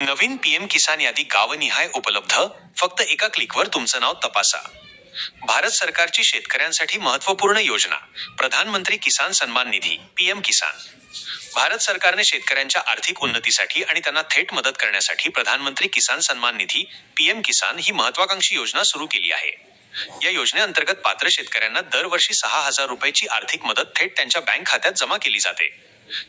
नवीन PM किसान यादी गावनिहाय उपलब्ध. फक्त एका क्लिकवर तुमचं नाव तपासा. भारत सरकारची शेतकऱ्यांसाठी महत्त्वपूर्ण योजना प्रधानमंत्री किसान सन्मान निधी पीएम किसान. भारत सरकारने शेतकऱ्यांच्या आर्थिक उन्नतीसाठी आणि त्यांना थेट मदत करण्यासाठी प्रधानमंत्री किसान सन्मान निधी पीएम किसान ही महत्त्वाकांक्षी योजना सुरू केली आहे. या योजनेअंतर्गत पात्र शेतकऱ्यांना दरवर्षी 6,000 रुपयांची आर्थिक मदत थेट त्यांच्या बँक खात्यात जमा केली जाते.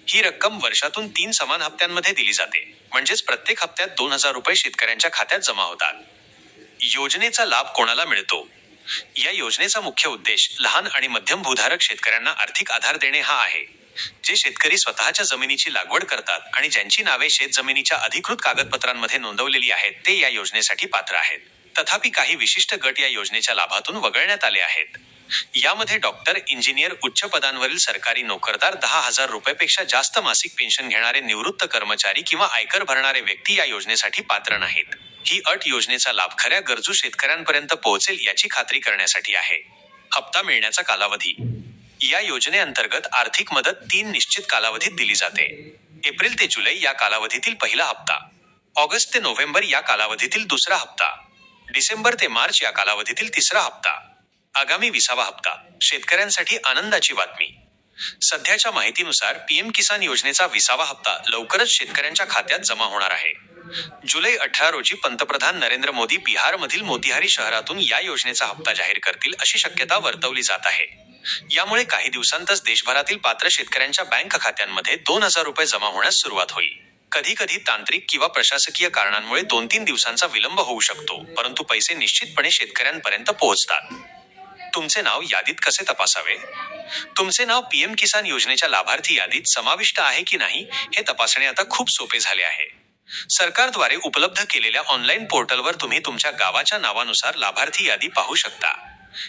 ही रक्कम वर्षातून 3 समान हप्त्यांमध्ये दिली जाते. म्हणजेच प्रत्येक हप्त्यात 2,000 रुपये शेतकऱ्यांच्या खात्यात जमा होतात. योजनेचा लाभ कोणाला मिळतो? या योजनेचा मुख्य उद्देश लहान आणि मध्यम भूधारक शेतकऱ्यांना आर्थिक आधार देणे हा आहे. जे शेतकरी स्वतःच्या जमिनीची लागवड करतात आणि ज्यांची नावे शेतजमिनीच्या अधिकृत कागदपत्रांमध्ये नोंदवलेली आहेत ते या योजनेसाठी पात्र आहेत. तथापि काही विशिष्ट गट या योजनेच्या लाभातून वगळण्यात आले आहेत. यामध्ये डॉक्टर, इंजिनियर, उच्च पदांवरील सरकारी नोकरदार, 10,000 रुपयांपेक्षा जास्त मासिक पेन्शन घेणारे निवृत्त कर्मचारी किंवा आयकर भरणारे व्यक्ती या योजनेसाठी पात्र नाहीत. ही अट योजनेचा लाभ खऱ्या गरजू शेतकऱ्यांपर्यंत पोहोचेल याची खात्री करण्यासाठी आहे. हप्ता मिळण्याचा कालावधी. या योजनेअंतर्गत आर्थिक मदत 3 निश्चित कालावधीत दिली जाते. एप्रिल ते जुलै या कालावधीतील पहिला हप्ता, ऑगस्ट ते नोव्हेंबर या कालावधीतील दुसरा हप्ता, डिसेंबर ते मार्च या कालावधीतील तिसरा हप्ता. आगामी 20वा हप्ता. शेतकऱ्यांसाठी आनंदाची बातमी. सध्याच्या माहितीनुसार पीएम किसान योजनेचा 20वा हप्ता लवकरच शेतकऱ्यांच्या खात्यात जमा होणार आहे. जुलै 18 रोजी पंतप्रधान नरेंद्र मोदी बिहारमधील मोतीहारी शहरातून या योजनेचा हप्ता जाहीर करतील अशी शक्यता वर्तवली जात आहे. यामुळे काही दिवसांतच देशभरातील पात्र शेतकऱ्यांच्या बँक खात्यांमध्ये 2,000 रुपये जमा होण्यास सुरुवात होईल. कधी कधी तांत्रिक किंवा प्रशासकीय कारणांमुळे 2-3 दिवसांचा विलंब होऊ शकतो, परंतु पैसे निश्चितपणे शेतकऱ्यांपर्यंत पोहोचतात. तुमचे नाव यादीत कसे तपासावे? तुमचे नाव पीएम किसान योजनेच्या लाभार्थी यादीत समाविष्ट आहे की नाही हे तपासणे आता खूप सोपे झाले आहे. सरकारद्वारे उपलब्ध केलेल्या ऑनलाईन पोर्टलवर तुम्ही तुमच्या गावाच्या नावानुसार लाभार्थी यादी पाहू शकता.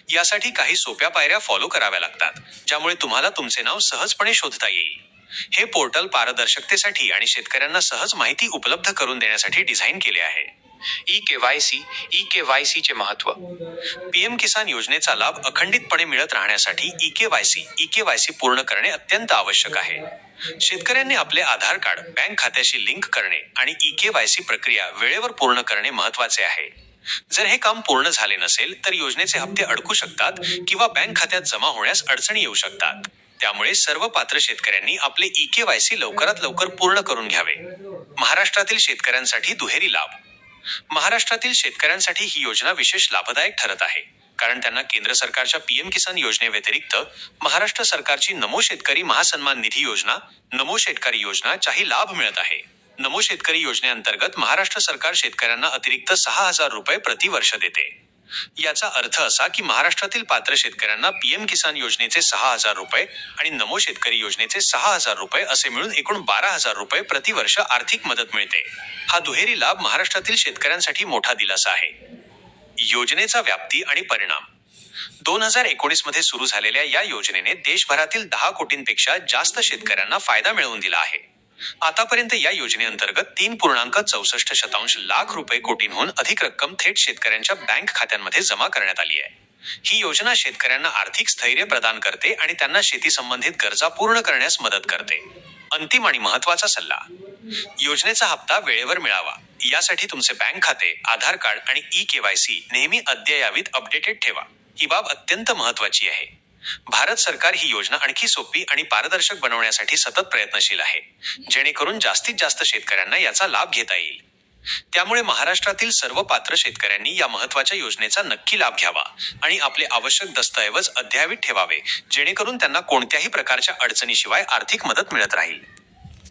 यासाठी काही सोप्या पायऱ्या फॉलो कराव्या लागतात, ज्यामुळे तुम्हाला तुमचे नाव सहजपणे शोधता येईल. हे पोर्टल पारदर्शकतेसाठी आणि शेतकऱ्यांना सहज माहिती उपलब्ध करून देण्यासाठी डिझाईन केले आहे. ई-केवायसी चे महत्त्व. पीएम किसान योजनेचा लाभ अखंडितपणे मिळत राहण्यासाठी ई-केवायसी पूर्ण करणे अत्यंत आवश्यक आहे. शेतकऱ्यांनी आपले आधार कार्ड बँक खात्याशी लिंक करणे आणि ई-केवायसी प्रक्रिया वेळेवर पूर्ण करणे महत्त्वाचे आहे. जर हे काम पूर्ण झाले नसेल तर योजनेचे हप्ते अडकू शकतात किंवा बँक खात्यात जमा होण्यास अडचणी येऊ शकतात. त्यामुळे सर्व पात्र शेतकऱ्यांनी आपले ई-केवायसी लवकरात लवकर पूर्ण करून घ्यावे. महाराष्ट्रातील शेतकऱ्यांसाठी दुहेरी लाभ. महाराष्ट्रातील शेतकऱ्यांसाठी ही योजना विशेष लाभदायक ठरत आहे, कारण त्यांना केंद्र सरकारच्या पीएम किसान योजनेव्यतिरिक्त महाराष्ट्र सरकारची नमो शेतकरी महासन्मान निधी योजना, नमो शेतकरी योजना चाही लाभ मिळत आहे. नमो शेतकरी योजनेअंतर्गत महाराष्ट्र सरकार शेतकऱ्यांना अतिरिक्त 6,000 रुपये प्रतिवर्ष देते. याचा अर्थ असा की महाराष्ट्रातील पात्र शेतकऱ्यांना पीएम किसान योजनेचे 6,000 रुपये आणि नमो शेतकरी योजनेचे 6,000 रुपये असे मिळून एकूण 12,000 रुपये प्रतिवर्ष आर्थिक मदत मिळते. हा दुहेरी लाभ महाराष्ट्रातील शेतकऱ्यांसाठी मोठा दिलासा आहे. योजनेचा व्याप्ती आणि परिणाम. 2019 मध्ये सुरू झालेल्या या योजनेने देशभरातील 10 कोटींपेक्षा जास्त शेतकऱ्यांना फायदा मिळवून दिला आहे. आतापर्यंत या योजनेअंतर्गत 3.64 लाख रुपये कोटींहून अधिक रक्कम थेट शेतकऱ्यांच्या बँक खात्यांमध्ये जमा करण्यात आली आहे. ही योजना शेतकऱ्यांना आर्थिक स्थैर्य प्रदान करते आणि त्यांना शेती संबंधित गरजा पूर्ण करण्यास मदत करते. अंतिम आणि महत्त्वाचा सल्ला. योजनेचा हप्ता वेळेवर मिळावा यासाठी तुमचे बँक खाते, आधार कार्ड आणि ई-केवायसी नेहमी अद्ययावत अपडेटेड ठेवा. ही बाब अत्यंत महत्त्वाची आहे. भारत सरकार ही योजना आणखी सोपी आणि पारदर्शक बनवण्यासाठी सतत प्रयत्नशील आहे, जेणेकरून जास्तीत जास्त शेतकऱ्यांना याचा लाभ घेता येईल. त्यामुळे महाराष्ट्रातील सर्व पात्र शेतकऱ्यांनी या महत्त्वाच्या योजनेचा नक्की लाभ घ्यावा आणि आपले आवश्यक दस्तऐवज अद्ययावत ठेवावे, जेणेकरून त्यांना कोणत्याही प्रकारच्या अडचणीशिवाय आर्थिक मदत मिळत राहील.